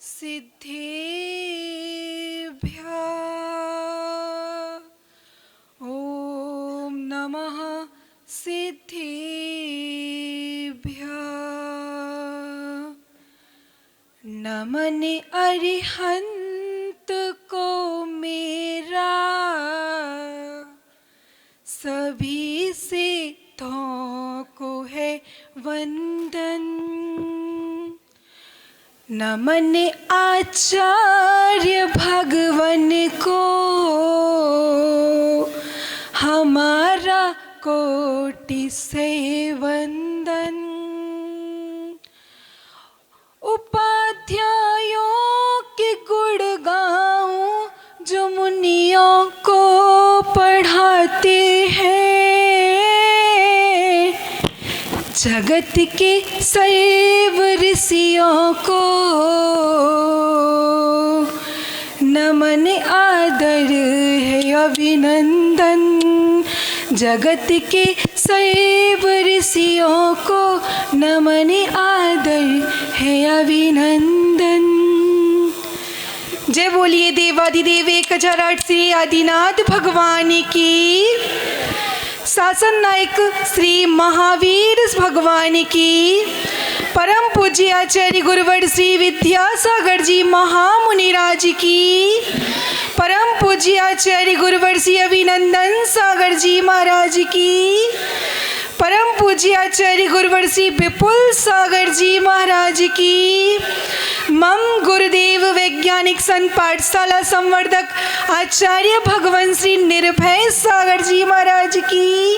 सिद्धेभ्यः ॐ नमः सिद्धेभ्यः। नमन अरिहंत को मेरा सभी सिद्धों को है वंदन। नमन आचार्य भगवन को हमारा कोटि से वंदन। उपाध्यायों के गुण गाऊं जो मुनियों को पढ़ाते हैं। जगत के सैव ऋषियों को नमन आदर है अभिनंदन। जगत के सैव ऋषियों को नमन आदर है अभिनंदन। जय बोलिए देवाधिदेव 1008 श्री आदिनाथ भगवान की। शासन नायक श्री महावीर भगवान की। परम पूज्य आचार्य गुरुवर श्री विद्यासागर जी महामुनिराज की। परम पूज्य आचार्य गुरुवर श्री अभिनंदन सागर जी महाराज की। परम पूज्य आचार्य गुरुवर श्री विपुल सागर जी महाराज की। मम गुरुदेव वैज्ञानिक संत पाठशाला संवर्धक आचार्य भगवान श्री निर्भय सागर जी महाराज की।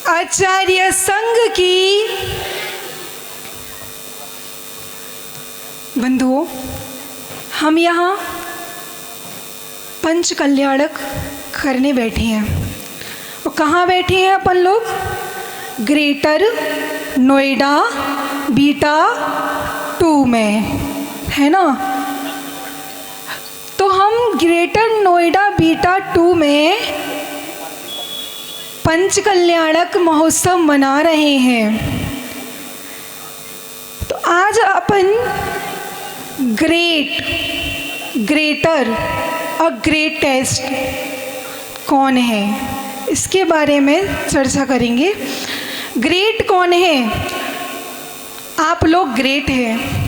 आचार्य संघ की। बंधुओं, हम यहाँ पंच कल्याणक करने बैठे हैं। और कहाँ बैठे हैं अपन लोग? ग्रेटर नोएडा बीटा 2 में, है ना? तो हम ग्रेटर नोएडा बीटा 2 में पंच कल्याणक महोत्सव मना रहे हैं। तो आज अपन ग्रेटर और ग्रेटेस्ट कौन है इसके बारे में चर्चा करेंगे। ग्रेट कौन है? आप लोग ग्रेट हैं।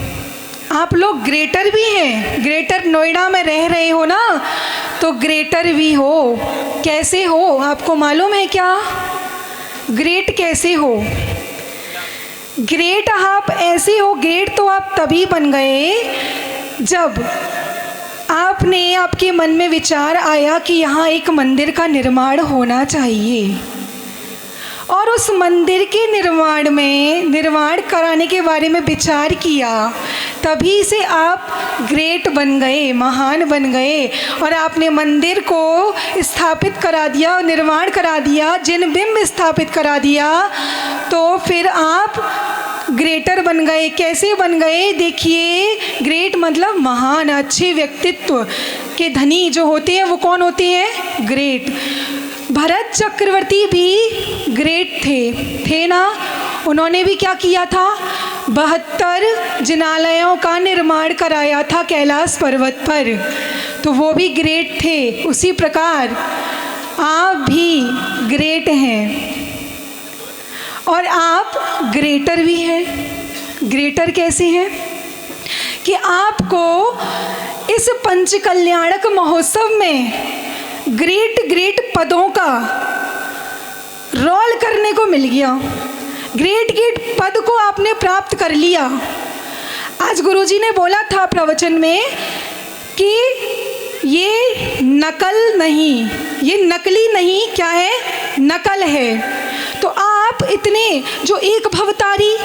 आप लोग ग्रेटर भी हैं। ग्रेटर नोएडा में रह रहे हो ना, तो ग्रेटर भी हो। कैसे हो आपको मालूम है क्या? ग्रेट कैसे हो? ग्रेट आप ऐसे हो। ग्रेट तो आप तभी बन गए जब आपके मन में विचार आया कि यहाँ एक मंदिर का निर्माण होना चाहिए, और उस मंदिर के निर्माण कराने के बारे में विचार किया। तभी से आप ग्रेट बन गए, महान बन गए, और आपने मंदिर को स्थापित करा दिया, निर्माण करा दिया, जिन बिंब स्थापित करा दिया, तो फिर आप ग्रेटर बन गए। कैसे बन गए? देखिए, ग्रेट मतलब महान, अच्छे व्यक्तित्व के धनी जो होते हैं वो कौन होते हैं? ग्रेट। भरत चक्रवर्ती भी ग्रेट थे ना? उन्होंने भी क्या किया था? 72 जिनालयों का निर्माण कराया था कैलाश पर्वत पर। तो वो भी ग्रेट थे। उसी प्रकार आप भी ग्रेट हैं, और आप ग्रेटर भी हैं। ग्रेटर कैसे हैं? कि आपको इस पंच कल्याणक महोत्सव में ग्रेट पदों का रोल करने को मिल गया। ग्रेट पद को आपने प्राप्त कर लिया। आज गुरुजी ने बोला था प्रवचन में कि ये नकल नहीं, ये नकली नहीं, क्या है? नकल है। तो आप इतने जो एक भवतारी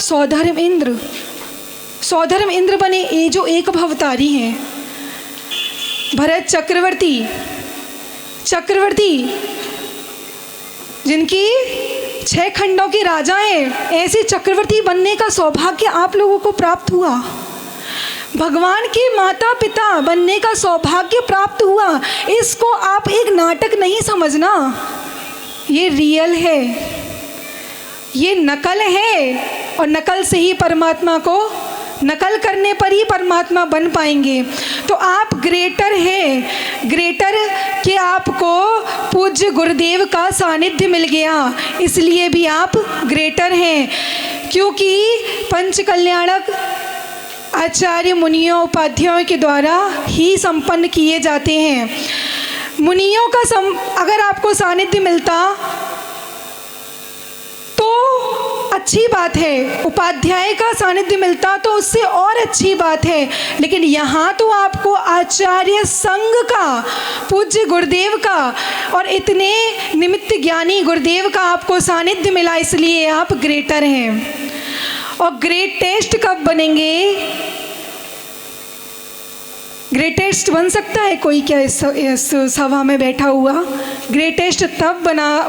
सौधर्म इंद्र बने, ये जो एक भवतारी हैं। भरत चक्रवर्ती जिनकी 6 खंडों के राजा हैं, ऐसे चक्रवर्ती बनने का सौभाग्य आप लोगों को प्राप्त हुआ। भगवान के माता पिता बनने का सौभाग्य प्राप्त हुआ। इसको आप एक नाटक नहीं समझना, ये रियल है, ये नकल है, और नकल से ही परमात्मा को नकल करने पर ही परमात्मा बन पाएंगे। तो आप ग्रेटर हैं, ग्रेटर कि आपको पूज्य गुरुदेव का सानिध्य मिल गया, इसलिए भी आप ग्रेटर हैं। क्योंकि पंच कल्याणक आचार्य मुनियों उपाध्यायों के द्वारा ही संपन्न किए जाते हैं। मुनियों का अगर आपको सानिध्य मिलता तो अच्छी बात है, उपाध्याय का सानिध्य मिलता तो उससे और अच्छी बात है, लेकिन यहाँ तो आपको आचार्य संघ का, पूज्य गुरुदेव का और इतने निमित्त ज्ञानी गुरुदेव का आपको सानिध्य मिला, इसलिए आप ग्रेटर हैं। और ग्रेटेस्ट कब बनेंगे? ग्रेटेस्ट बन सकता है कोई क्या इस सभा में बैठा हुआ? ग्रेटेस्ट तब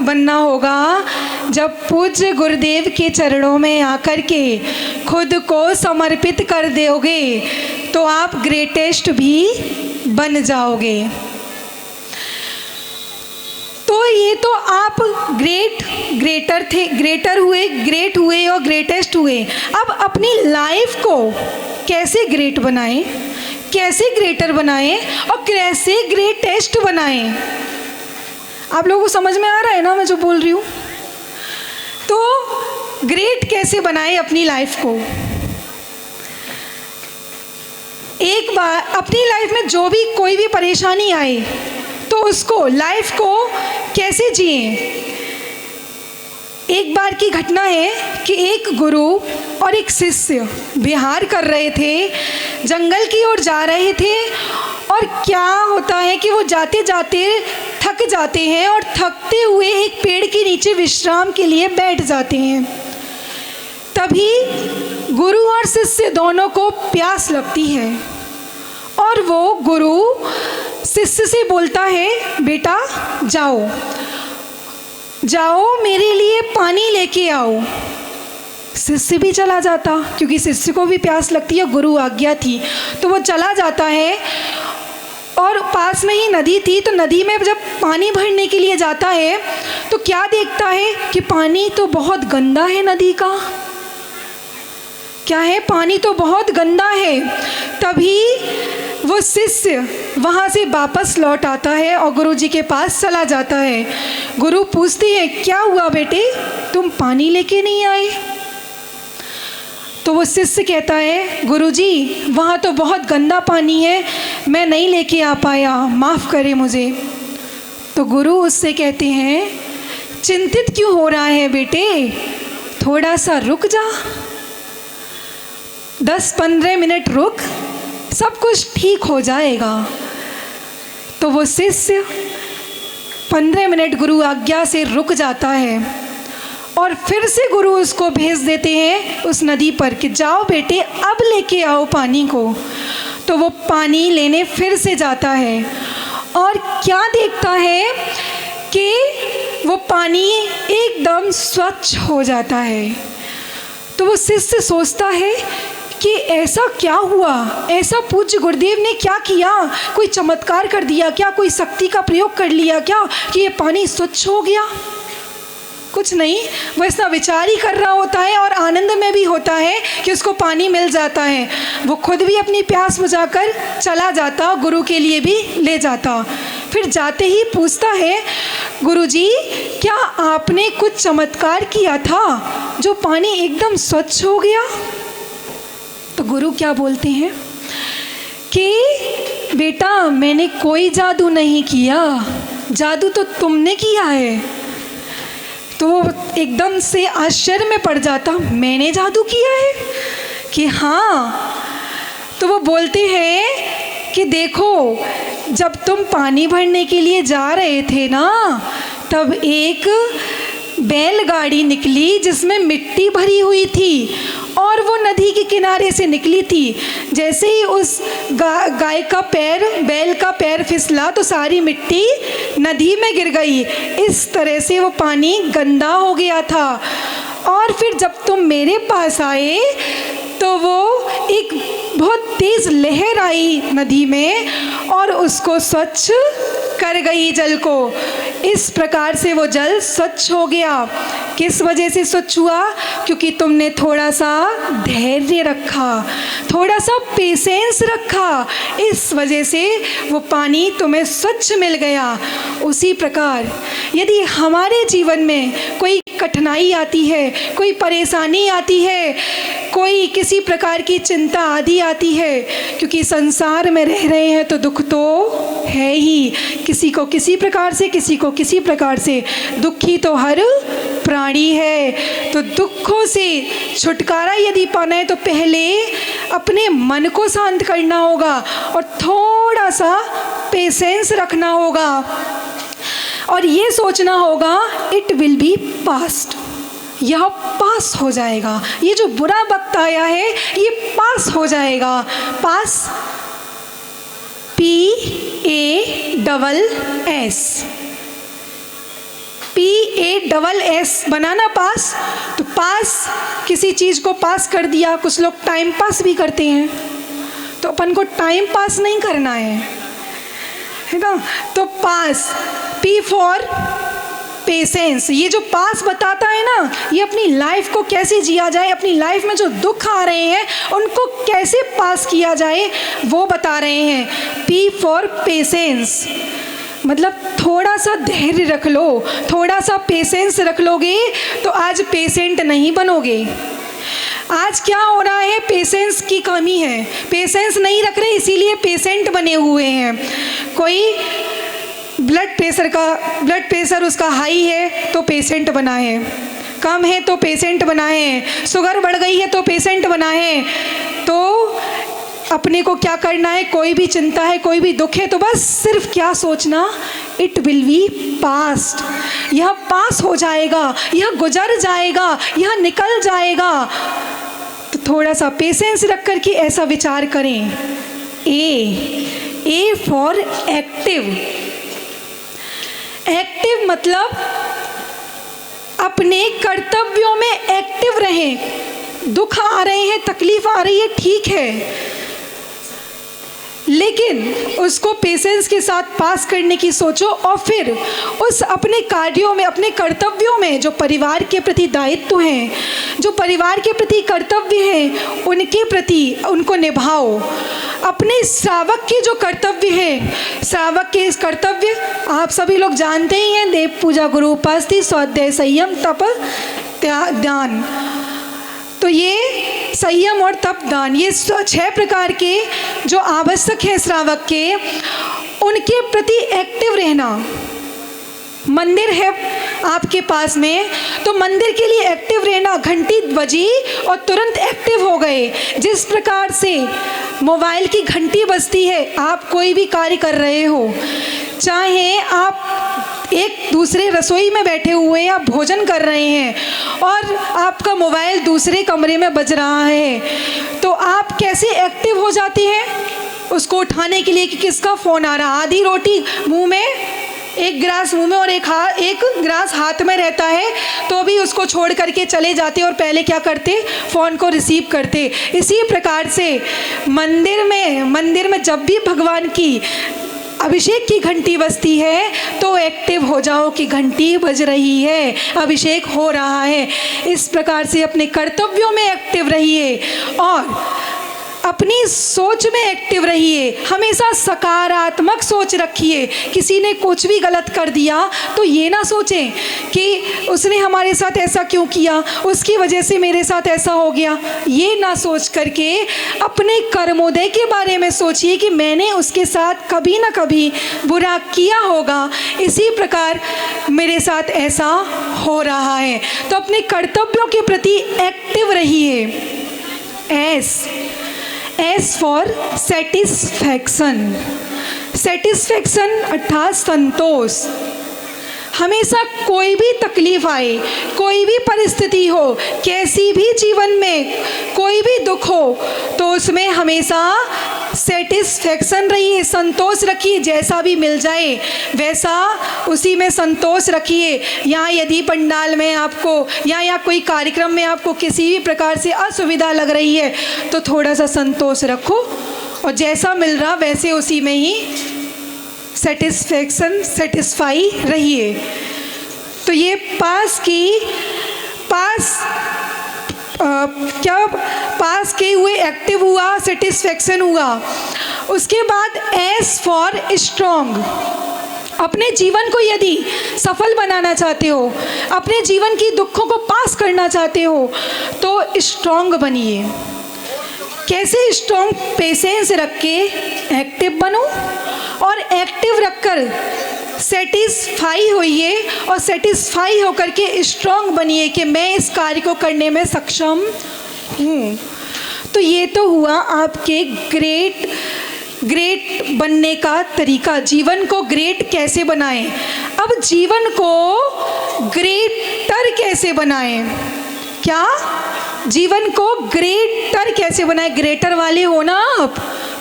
बनना होगा जब पूज्य गुरुदेव के चरणों में आकर के खुद को समर्पित कर दोगे, तो आप ग्रेटेस्ट भी बन जाओगे। तो ये तो आप ग्रेटर थे, ग्रेटर हुए, ग्रेट हुए और ग्रेटेस्ट हुए। अब अपनी लाइफ को कैसे ग्रेट बनाएं, कैसे ग्रेटर बनाएं और कैसे ग्रेटेस्ट बनाएं? आप लोगों को समझ में आ रहा है ना मैं जो बोल रही हूँ? तो ग्रेट कैसे बनाएं अपनी लाइफ को? एक बार अपनी लाइफ में जो भी कोई भी परेशानी आए तो उसको, लाइफ को कैसे जिए? एक बार की घटना है कि एक गुरु और एक शिष्य विहार कर रहे थे, जंगल की ओर जा रहे थे, और क्या होता है कि वो जाते जाते थक जाते हैं और थकते हुए एक पेड़ के नीचे विश्राम के लिए बैठ जाते हैं। तभी गुरु और शिष्य दोनों को प्यास लगती है और वो गुरु शिष्य से बोलता है, बेटा जाओ जाओ मेरे लिए पानी लेके आओ। शिष्य भी चला जाता, क्योंकि शिष्य को भी प्यास लगती है, गुरु आज्ञा थी, तो वो चला जाता है। और पास में ही नदी थी, तो नदी में जब पानी भरने के लिए जाता है तो क्या देखता है कि पानी तो बहुत गंदा है, नदी का क्या है, पानी तो बहुत गंदा है। तभी वो शिष्य वहाँ से वापस लौट आता है और गुरुजी के पास चला जाता है। गुरु पूछती है, क्या हुआ बेटे, तुम पानी लेके नहीं आए? तो वो शिष्य कहता है, गुरुजी वहाँ तो बहुत गंदा पानी है, मैं नहीं लेके आ पाया, माफ़ करें मुझे। तो गुरु उससे कहते हैं, चिंतित क्यों हो रहा है बेटे, थोड़ा सा रुक जा, 10-15 मिनट रुक, सब कुछ ठीक हो जाएगा। तो वो शिष्य 15 मिनट गुरु आज्ञा से रुक जाता है और फिर से गुरु उसको भेज देते हैं उस नदी पर कि जाओ बेटे अब लेके आओ पानी को। तो वो पानी लेने फिर से जाता है और क्या देखता है कि वो पानी एकदम स्वच्छ हो जाता है। तो वो शिष्य सोचता है कि ऐसा क्या हुआ, ऐसा पूज्य गुरुदेव ने क्या किया, कोई चमत्कार कर दिया क्या, कोई शक्ति का प्रयोग कर लिया क्या कि ये पानी स्वच्छ हो गया? कुछ नहीं, वो ऐसा विचार ही कर रहा होता है और आनंद में भी होता है कि उसको पानी मिल जाता है। वो खुद भी अपनी प्यास बुझाकर चला जाता, गुरु के लिए भी ले जाता। फिर जाते ही पूछता है, गुरुजी क्या आपने कुछ चमत्कार किया था जो पानी एकदम स्वच्छ हो गया? तो गुरु क्या बोलते हैं कि बेटा मैंने कोई जादू नहीं किया, जादू तो तुमने किया है। तो वो एकदम से आश्चर्य में पड़ जाता, मैंने जादू किया है कि हाँ। तो वो बोलते हैं कि देखो जब तुम पानी भरने के लिए जा रहे थे ना, तब एक बैलगाड़ी निकली जिसमें मिट्टी भरी हुई थी और वो नदी के किनारे से निकली थी। जैसे ही उस गाय का पैर, बैल का पैर फिसला तो सारी मिट्टी नदी में गिर गई। इस तरह से वो पानी गंदा हो गया था। और फिर जब तुम मेरे पास आए तो वो एक बहुत तेज़ लहर आई नदी में और उसको स्वच्छ कर गई जल को। इस प्रकार से वो जल स्वच्छ हो गया। किस वजह से स्वच्छ हुआ? क्योंकि तुमने थोड़ा सा धैर्य रखा, थोड़ा सा पेशेंस रखा, इस वजह से वो पानी तुम्हें स्वच्छ मिल गया। उसी प्रकार यदि हमारे जीवन में कोई कठिनाई आती है, कोई परेशानी आती है, कोई किसी प्रकार की चिंता आदि आती है, क्योंकि संसार में रह रहे हैं तो दुख तो है ही, किसी को किसी प्रकार से, किसी को किसी प्रकार से, दुखी तो हर प्राणी है। तो दुखों से छुटकारा यदि पाना है तो पहले अपने मन को शांत करना होगा और थोड़ा सा पेशेंस रखना होगा और ये सोचना होगा इट विल बी पास्ट, यह पास हो जाएगा। ये जो बुरा वक्त आया है ये पास हो जाएगा। पास PASS बनाना पास। तो पास किसी चीज़ को पास कर दिया। कुछ लोग टाइम पास भी करते हैं, तो अपन को टाइम पास नहीं करना है ना। तो पास, P फॉर पेशेंस। ये जो पास बताता है ना, ये अपनी लाइफ को कैसे जिया जाए, अपनी लाइफ में जो दुख आ रहे हैं उनको कैसे पास किया जाए वो बता रहे हैं। P फॉर पेशेंस मतलब थोड़ा सा धैर्य रख लो, थोड़ा सा पेशेंस रख लोगे तो आज पेशेंट नहीं बनोगे। आज क्या हो रहा है, पेशेंस की कमी है, पेशेंस नहीं रख रहे इसीलिए पेशेंट बने हुए हैं। कोई ब्लड प्रेशर उसका हाई है तो पेशेंट बना है, कम है तो पेशेंट बना है, शुगर बढ़ गई है तो पेशेंट बना है। तो अपने को क्या करना है, कोई भी चिंता है, कोई भी दुख है तो बस सिर्फ क्या सोचना, इट विल बी पास्ट, यह पास हो जाएगा, यह गुजर जाएगा, यह निकल जाएगा। तो थोड़ा सा पेशेंस रख कर के ऐसा विचार करें। A for active. एक्टिव मतलब अपने कर्तव्यों में एक्टिव रहें। दुख आ रहे हैं, तकलीफ आ रही है, ठीक है, लेकिन उसको पेशेंस के साथ पास करने की सोचो और फिर उस अपने कार्यों में, अपने कर्तव्यों में जो परिवार के प्रति दायित्व हैं, जो परिवार के प्रति कर्तव्य हैं, उनके प्रति उनको निभाओ। अपने श्रावक के जो कर्तव्य है, श्रावक के इस कर्तव्य आप सभी लोग जानते ही हैं, देव पूजा, गुरु उपासना, स्वाध्याय, संयम, तप, ध्यान। तो ये संयम और तप, दान, ये 6 प्रकार के जो आवश्यक हैं श्रावक के, उनके प्रति एक्टिव रहना। मंदिर है आपके पास में तो मंदिर के लिए एक्टिव रहना। घंटी बजी और तुरंत एक्टिव हो गए। जिस प्रकार से मोबाइल की घंटी बजती है, आप कोई भी कार्य कर रहे हो, चाहे आप एक दूसरे रसोई में बैठे हुए या भोजन कर रहे हैं और आपका मोबाइल दूसरे कमरे में बज रहा है, तो आप कैसे एक्टिव हो जाते हैं उसको उठाने के लिए कि किसका फ़ोन आ रहा। आधी रोटी मुंह में, एक गिलास मुंह में और एक गिलास हाथ में रहता है तो भी उसको छोड़ करके चले जाते और पहले क्या करते, फ़ोन को रिसीव करते। इसी प्रकार से मंदिर में जब भी भगवान की अभिषेक की घंटी बजती है तो एक्टिव हो जाओ कि घंटी बज रही है, अभिषेक हो रहा है। इस प्रकार से अपने कर्तव्यों में एक्टिव रहिए और अपनी सोच में एक्टिव रहिए। हमेशा सकारात्मक सोच रखिए। किसी ने कुछ भी गलत कर दिया तो ये ना सोचें कि उसने हमारे साथ ऐसा क्यों किया, उसकी वजह से मेरे साथ ऐसा हो गया। ये ना सोच करके अपने कर्मोदय के बारे में सोचिए कि मैंने उसके साथ कभी ना कभी बुरा किया होगा, इसी प्रकार मेरे साथ ऐसा हो रहा है। तो अपने कर्तव्यों के प्रति एक्टिव रहिए। S for satisfaction. सेटिस्फैक्शन अर्थात संतोष। हमेशा कोई भी तकलीफ आए, कोई भी परिस्थिति हो, कैसी भी जीवन में कोई भी दुख हो, तो उसमें हमेशा सेटिस्फैक्शन रहिए, संतोष रखिए। जैसा भी मिल जाए वैसा उसी में संतोष रखिए। यहाँ यदि पंडाल में आपको या कोई कार्यक्रम में आपको किसी भी प्रकार से असुविधा लग रही है तो थोड़ा सा संतोष रखो और जैसा मिल रहा वैसे उसी में ही सेटिस्फाई रहिए। तो ये पास के हुए एक्टिव हुआ, सेटिस्फेक्शन हुआ। उसके बाद एस फॉर स्ट्रॉन्ग। अपने जीवन को यदि सफल बनाना चाहते हो, अपने जीवन की दुखों को पास करना चाहते हो, तो स्ट्रॉन्ग बनिए। कैसे स्ट्रॉन्ग? पेशेंस रख के एक्टिव बनो, और एक्टिव रखकर सेटिस्फाई होइए, और सेटिस्फाई होकर के स्ट्रॉन्ग बनिए कि मैं इस कार्य को करने में सक्षम हूँ। तो ये तो हुआ आपके ग्रेट बनने का तरीका। जीवन को ग्रेट कैसे बनाएं? अब जीवन को ग्रेटर कैसे बनाएं? क्या? जीवन को ग्रेटर कैसे बनाएं? ग्रेटर वाले हो ना आप,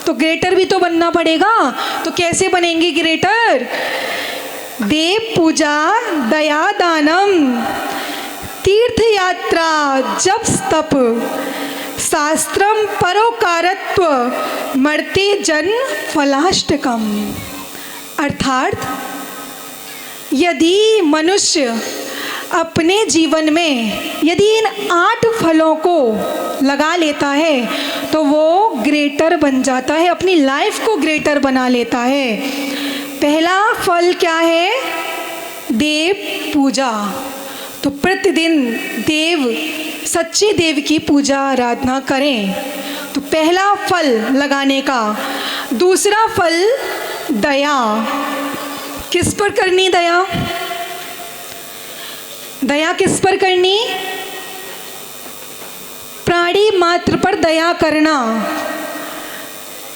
तो ग्रेटर भी तो बनना पड़ेगा। तो कैसे बनेंगे ग्रेटर? देव पूजा, दया दानम, तीर्थ यात्रा, जप तप, शास्त्रम परोकारत्व, मर्ते जन फलाष्टकम। अर्थात यदि मनुष्य अपने जीवन में यदि इन 8 फलों को लगा लेता है तो वो ग्रेटर बन जाता है, अपनी लाइफ को ग्रेटर बना लेता है। पहला फल क्या है? देव पूजा। तो प्रतिदिन सच्चे देव की पूजा आराधना करें। तो पहला फल लगाने का। दूसरा फल दया। किस पर करनी दया? दया किस पर करनी? प्राणी मात्र पर दया करना।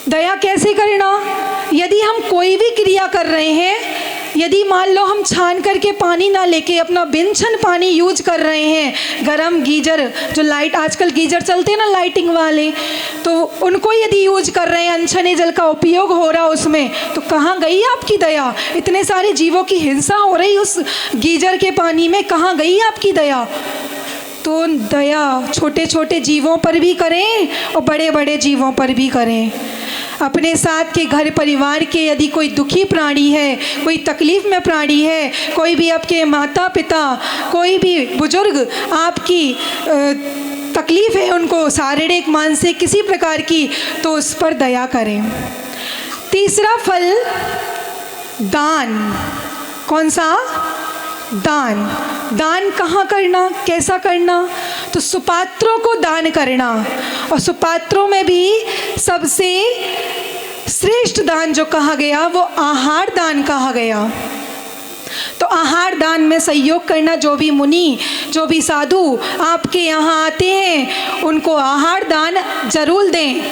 दया कैसे करना? यदि हम कोई भी क्रिया कर रहे हैं, यदि मान लो हम छान करके पानी ना लेके अपना बिन छन पानी यूज कर रहे हैं, गरम गीजर, जो लाइट आजकल गीजर चलते हैं ना लाइटिंग वाले, तो उनको यदि यूज कर रहे हैं, अनछने जल का उपयोग हो रहा उसमें, तो कहाँ गई आपकी दया? इतने सारे जीवों की हिंसा हो रही उस गीजर के पानी में, कहाँ गई आपकी दया? तो दया छोटे छोटे जीवों पर भी करें और बड़े बड़े जीवों पर भी करें। अपने साथ के घर परिवार के यदि कोई दुखी प्राणी है, कोई तकलीफ़ में प्राणी है, कोई भी आपके माता पिता, कोई भी बुजुर्ग आपकी तकलीफ़ है, उनको शारीरिक मानसिक किसी प्रकार की, तो उस पर दया करें। तीसरा फल दान। कौन सा? दान। दान कहाँ करना, कैसा करना? तो सुपात्रों को दान करना। और सुपात्रों में भी सबसे श्रेष्ठ दान जो कहा गया वो आहार दान कहा गया। तो आहार दान में सहयोग करना। जो भी मुनि, जो भी साधु आपके यहाँ आते हैं, उनको आहार दान जरूर दें।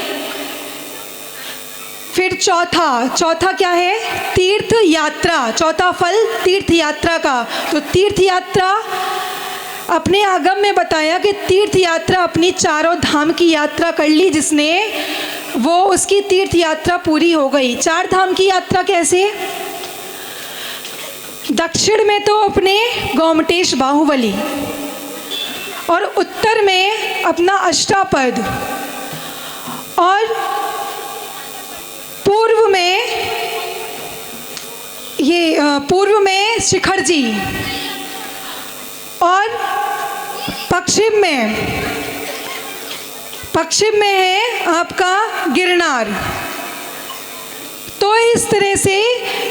फिर चौथा क्या है? तीर्थ यात्रा। चौथा फल तीर्थ यात्रा का। तो तीर्थ यात्रा अपने आगम में बताया कि तीर्थ यात्रा अपनी 4 धाम की यात्रा कर ली जिसने, वो उसकी तीर्थ यात्रा पूरी हो गई। 4 धाम की यात्रा कैसे? दक्षिण में तो अपने गोमटेश बाहुबली, और उत्तर में अपना अष्टापद, और पूर्व में शिखर जी, और पश्चिम में है आपका गिरनार। तो इस तरह से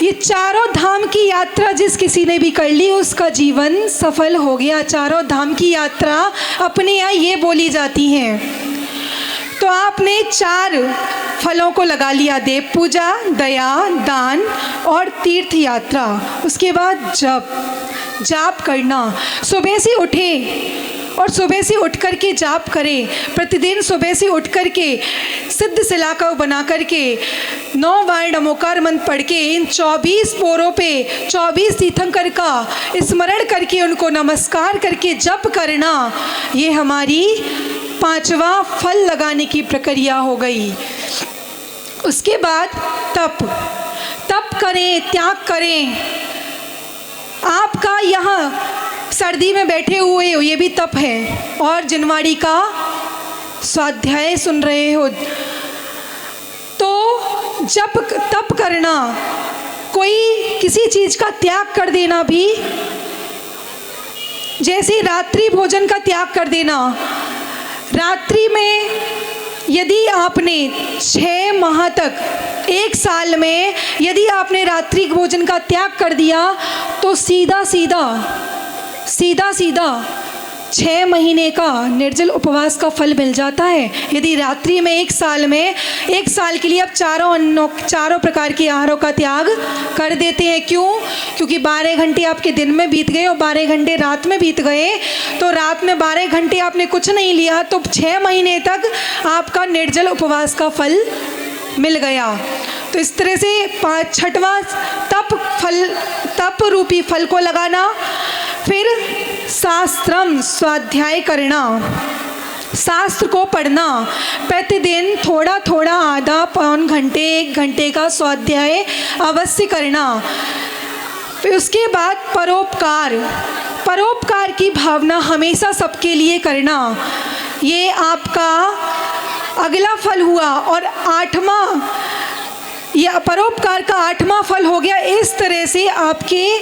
ये 4 धाम की यात्रा जिस किसी ने भी कर ली उसका जीवन सफल हो गया। 4 धाम की यात्रा अपने यहाँ ये बोली जाती हैं। तो आपने 4 फलों को लगा लिया, देव पूजा, दया, दान और तीर्थ यात्रा। उसके बाद जाप करना। सुबह से उठे और सुबह से उठ कर के जाप करें। प्रतिदिन सुबह से उठ कर के सिद्ध शिला का बना कर के 9 बार नमोकार मंत्र पढ़ के इन 24 पोरों पे 24 तीर्थंकर का स्मरण करके उनको नमस्कार करके जप करना, ये हमारी 5वां फल लगाने की प्रक्रिया हो गई। उसके बाद तप करें, त्याग करें। आपका यहाँ सर्दी में बैठे हुए हो, ये भी तप है, और जनवाड़ी का स्वाध्याय सुन रहे हो, तो तप करना कोई किसी चीज़ का त्याग कर देना भी, जैसे रात्रि भोजन का त्याग कर देना। रात्रि में यदि आपने 6 माह तक, 1 साल में यदि आपने रात्रि भोजन का त्याग कर दिया तो सीधा सीधा 6 महीने का निर्जल उपवास का फल मिल जाता है। यदि रात्रि में 1 साल में, 1 साल के लिए आप चारों प्रकार के आहारों का त्याग कर देते हैं। क्यों? क्योंकि 12 घंटे आपके दिन में बीत गए और 12 घंटे रात में बीत गए, तो रात में 12 घंटे आपने कुछ नहीं लिया तो 6 महीने तक आपका निर्जल उपवास का फल मिल गया। तो इस तरह से 6वां तप रूपी फल को लगाना। फिर शास्त्रम स्वाध्याय करना, शास्त्र को पढ़ना, प्रतिदिन थोड़ा थोड़ा आधा पौन घंटे 1 घंटे का स्वाध्याय अवश्य करना। फिर उसके बाद परोपकार की भावना हमेशा सबके लिए करना। ये आपका अगला फल हुआ। और 8वां, यह परोपकार का 8वां फल हो गया। इस तरह से आपके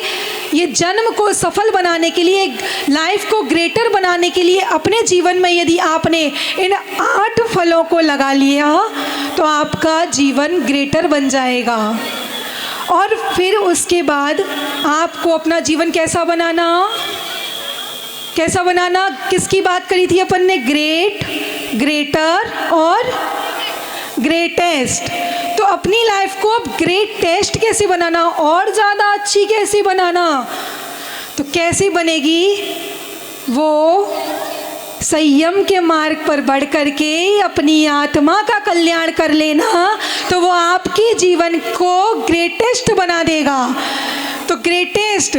ये जन्म को सफल बनाने के लिए, लाइफ को ग्रेटर बनाने के लिए अपने जीवन में यदि आपने इन 8 फलों को लगा लिया तो आपका जीवन ग्रेटर बन जाएगा। और फिर उसके बाद आपको अपना जीवन कैसा बनाना, किसकी बात करी थी अपन ने? ग्रेटर और ग्रेटेस्ट। तो अपनी लाइफ को अब ग्रेटेस्ट कैसे बनाना, और ज़्यादा अच्छी कैसे बनाना? तो कैसे बनेगी वो? संयम के मार्ग पर बढ़ करके अपनी आत्मा का कल्याण कर लेना, तो वो आपके जीवन को ग्रेटेस्ट बना देगा। तो ग्रेटेस्ट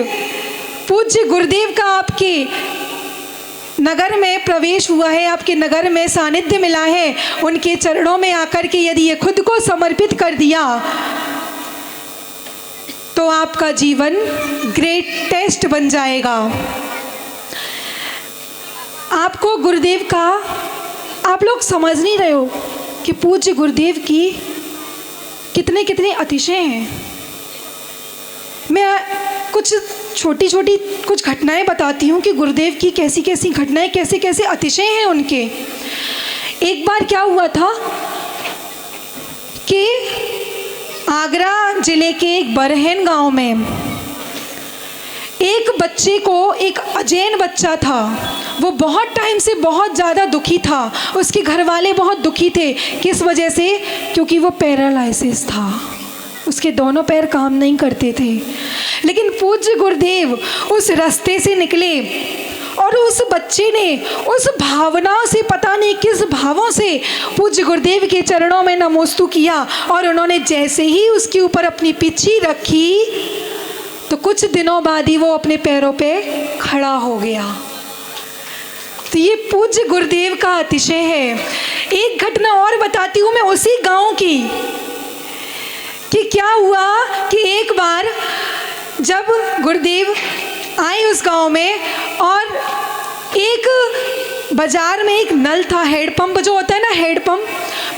पूज्य गुरुदेव का आपके नगर में प्रवेश हुआ है, आपके नगर में सानिध्य मिला है। उनके चरणों में आकर के यदि ये खुद को समर्पित कर दिया तो आपका जीवन ग्रेटेस्ट बन जाएगा। आपको गुरुदेव का, आप लोग समझ नहीं रहे हो कि पूज्य गुरुदेव की कितने अतिशय हैं। मैं कुछ छोटी कुछ घटनाएं बताती हूँ कि गुरुदेव की कैसी घटनाएं, कैसे अतिशय हैं उनके। एक बार क्या हुआ था कि आगरा जिले के एक बरहन गांव में एक बच्चे को, एक अजैन बच्चा था, वो बहुत टाइम से बहुत ज़्यादा दुखी था। उसके घर वाले बहुत दुखी थे। किस वजह से? क्योंकि वो पैरालाइसिस था, उसके दोनों पैर काम नहीं करते थे। लेकिन पूज्य गुरुदेव उस रास्ते से निकले और उस बच्चे ने उस भावनाओं से, पता नहीं किस भावों से पूज्य गुरुदेव के चरणों में नमोस्तु किया। और उन्होंने जैसे ही उसके ऊपर अपनी पिछी रखी तो कुछ दिनों बाद ही वो अपने पैरों पे खड़ा हो गया। तो ये पूज्य गुरुदेव का अतिशय है। एक घटना और बताती हूँ मैं उसी गांव की, कि क्या हुआ कि एक बार जब गुरुदेव आए उस गांव में, और एक बाजार में एक नल था, हेडपंप जो होता है ना, हेडपंप,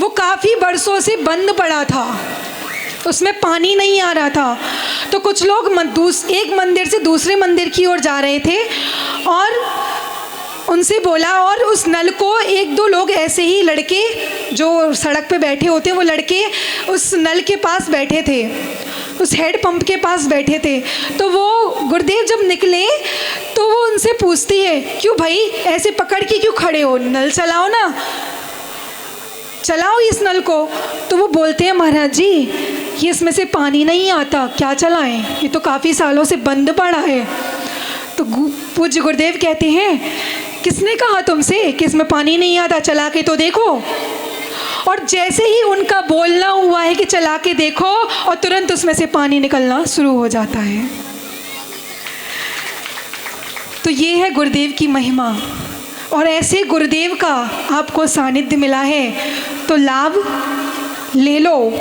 वो काफ़ी बरसों से बंद पड़ा था, उसमें पानी नहीं आ रहा था। तो कुछ लोग एक मंदिर से दूसरे मंदिर की ओर जा रहे थे और उनसे बोला, और उस नल को 1-2 लोग ऐसे ही लड़के जो सड़क पे बैठे होते हैं, वो लड़के उस नल के पास बैठे थे, उस हेड पंप के पास बैठे थे। तो वो गुरुदेव जब निकले तो वो उनसे पूछती है, क्यों भाई ऐसे पकड़ के क्यों खड़े हो, नल चलाओ ना, चलाओ इस नल को। तो वो बोलते हैं, महाराज जी ये इसमें से पानी नहीं आता, क्या चलाएं, ये तो काफ़ी सालों से बंद पड़ा है। तो पूज्य गुरुदेव कहते हैं, किसने कहा तुमसे कि इसमें पानी नहीं आता, चला के तो देखो। और जैसे ही उनका बोलना हुआ है कि चला के देखो, और तुरंत उसमें से पानी निकलना शुरू हो जाता है। तो ये है गुरुदेव की महिमा। और ऐसे गुरुदेव का आपको सानिध्य मिला है तो लाभ ले लो।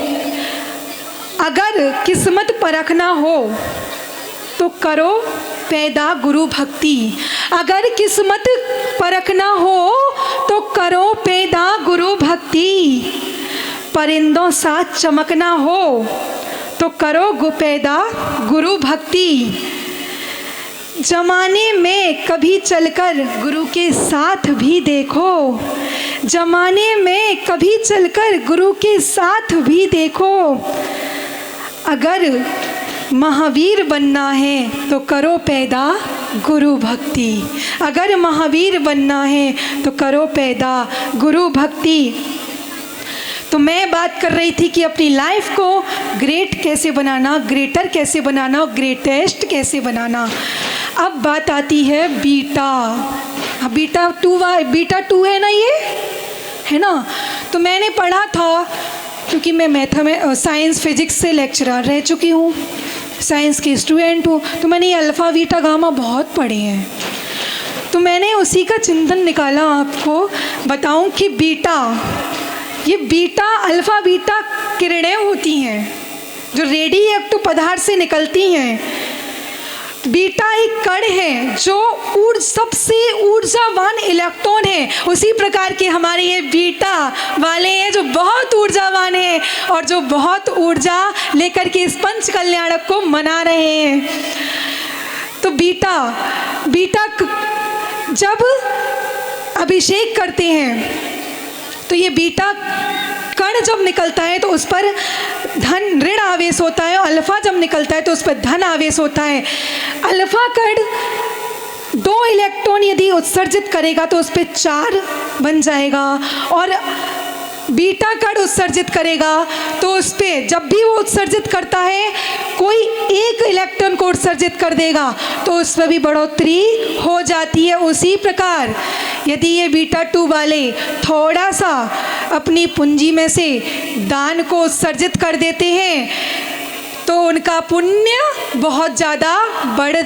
अगर किस्मत परखना हो तो करो पैदा गुरु भक्ति। अगर किस्मत परखना हो तो करो पैदा गुरु भक्ति। परिंदों साथ चमकना हो तो करो पैदा गुरु भक्ति। जमाने में कभी चलकर गुरु के साथ भी देखो, जमाने में कभी चलकर गुरु के साथ भी देखो। अगर महावीर बनना है तो करो पैदा गुरु भक्ति, अगर महावीर बनना है तो करो पैदा गुरु भक्ति। तो मैं बात कर रही थी कि अपनी लाइफ को ग्रेट कैसे बनाना, ग्रेटर कैसे बनाना, ग्रेटेस्ट कैसे बनाना। अब बात आती है बीटा। बीटा टू है ना, ये है ना। तो मैंने पढ़ा था, क्योंकि मैं साइंस फिजिक्स से लेक्चरर रह चुकी हूँ, साइंस की स्टूडेंट हूँ, तो मैंने ये अल्फ़ा बीटा गामा बहुत पढ़े हैं। तो मैंने उसी का चिंतन निकाला, आपको बताऊँ कि ये बीटा अल्फ़ा बीटा किरणें होती हैं जो रेडियोएक्टिव पदार्थ से निकलती हैं। बीटा एक कण है जो सबसे ऊर्जावान इलेक्ट्रॉन है। उसी प्रकार के हमारे ये बीटा वाले हैं जो बहुत ऊर्जावान है और जो बहुत ऊर्जा लेकर के इस पंच कल्याणक को मना रहे हैं। तो बीटा जब अभिषेक करते हैं तो ये बीटा कण जब निकलता है तो उस पर धन ऋण आवेश होता है, और अल्फा जब निकलता है तो उस पर धन आवेश होता है। अल्फा कण 2 इलेक्ट्रॉन यदि उत्सर्जित करेगा तो उस पर 4 बन जाएगा, और बीटा कण उत्सर्जित करेगा तो उस पर जब भी वो उत्सर्जित करता है कोई 1 इलेक्ट्रॉन को उत्सर्जित कर देगा तो उस पर भी बढ़ोतरी हो जाती है। उसी प्रकार यदि ये बीटा 2 वाले थोड़ा सा अपनी पूंजी में से दान को उत्सर्जित कर देते हैं तो उनका पुण्य बहुत ज़्यादा बढ़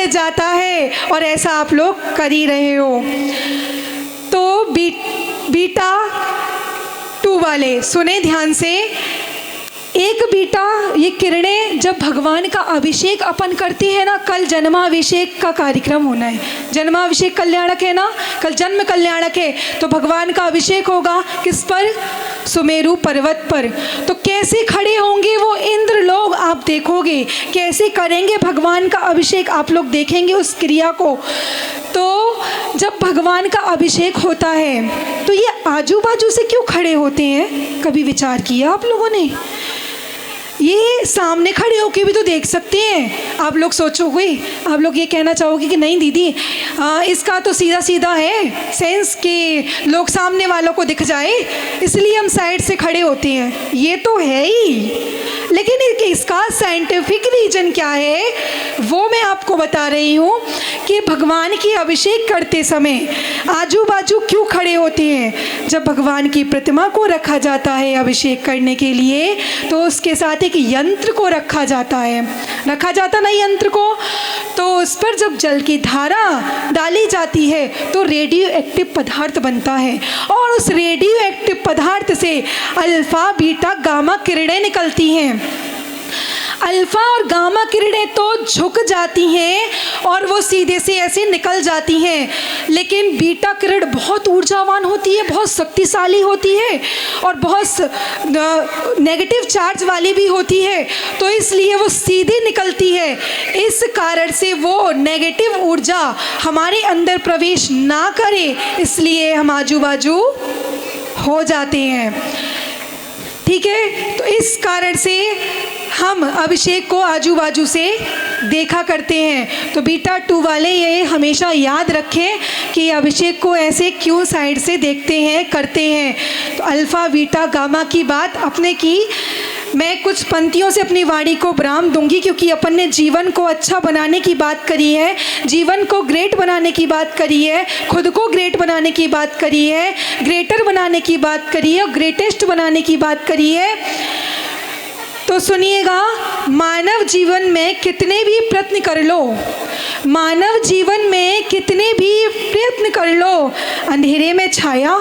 जाता है, और ऐसा आप लोग कर ही रहे हो। तो बीटा 2 वाले सुने ध्यान से। एक बीटा ये किरणें जब भगवान का अभिषेक अपन करती है ना, कल जन्माभिषेक का कार्यक्रम होना है, जन्माभिषेक कल्याणक है ना, कल जन्म कल्याणक है, तो भगवान का अभिषेक होगा किस पर? सुमेरु पर्वत पर। तो कैसे खड़े होंगे वो इंद्र लोग, आप देखोगे कैसे करेंगे भगवान का अभिषेक, आप लोग देखेंगे उस क्रिया को। तो जब भगवान का अभिषेक होता है तो ये आजू बाजू से क्यों खड़े होते हैं, कभी विचार किया आप लोगों ने? ये सामने खड़े होके भी तो देख सकते हैं। आप लोग सोचोगे, आप लोग ये कहना चाहोगे कि नहीं दीदी इसका तो सीधा सीधा है सेंस कि लोग सामने वालों को दिख जाए इसलिए हम साइड से खड़े होते हैं। ये तो है ही, लेकिन इसका साइंटिफिक रीजन क्या है वो मैं आपको बता रही हूँ कि भगवान की अभिषेक करते समय आजू बाजू क्यों खड़े होते हैं। जब भगवान की प्रतिमा को रखा जाता है अभिषेक करने के लिए तो उसके साथ एक यंत्र को रखा जाता ना यंत्र को, तो उस पर जब जल की धारा डाली जाती है तो रेडियो एक्टिव पदार्थ बनता है, और उस रेडियो एक्टिव पदार्थ से अल्फा बीटा गामा किरणें निकलती हैं। अल्फा और गामा किरणें तो झुक जाती हैं और वो सीधे से ऐसे निकल जाती हैं, लेकिन बीटा किरण बहुत ऊर्जावान होती है, बहुत शक्तिशाली होती है और बहुत नेगेटिव चार्ज वाली भी होती है, तो इसलिए वो सीधी निकलती है। इस कारण से वो नेगेटिव ऊर्जा हमारे अंदर प्रवेश ना करे, इसलिए हम आजू बाजू हो जाते हैं। ठीक है, तो इस कारण से हम अभिषेक को आजू बाजू से देखा करते हैं। तो बीटा 2 वाले ये हमेशा याद रखें कि अभिषेक को ऐसे क्यों साइड से देखते हैं, करते हैं। तो अल्फ़ा बीटा गामा की बात अपने की, मैं कुछ पंक्तियों से अपनी वाणी को विराम दूंगी, क्योंकि अपन ने जीवन को अच्छा बनाने की बात करी है, जीवन को ग्रेट बनाने की बात करी है, खुद को ग्रेट बनाने की बात करी है, ग्रेटर बनाने की बात करी है और ग्रेटेस्ट बनाने की बात करी है। तो सुनिएगा, मानव जीवन में कितने भी प्रयत्न कर लो, मानव जीवन में कितने भी प्रयत्न कर लो, अंधेरे में छाया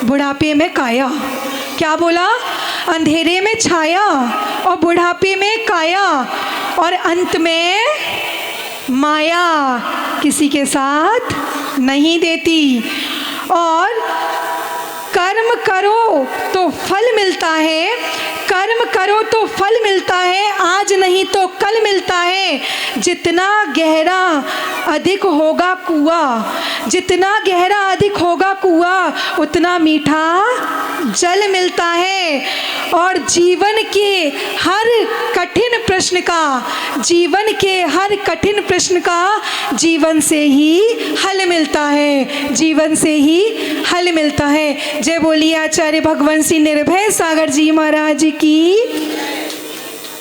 बुढ़ापे में काया। क्या बोला? अंधेरे में छाया और बुढ़ापे में काया, और अंत में माया किसी के साथ नहीं देती। और कर्म करो तो फल मिलता है, कर्म कर्म करो तो फल मिलता है, आज नहीं तो कल मिलता है। जितना गहरा अधिक होगा कुआं, जितना गहरा अधिक होगा कुआं, उतना मीठा जल मिलता है। और जीवन के हर कठिन प्रश्न का, जीवन के हर कठिन प्रश्न का जीवन से ही हल मिलता है, जीवन से ही हल मिलता है। जय बोलिए आचार्य भगवंत सिंह निर्भय सागर जी महाराज की।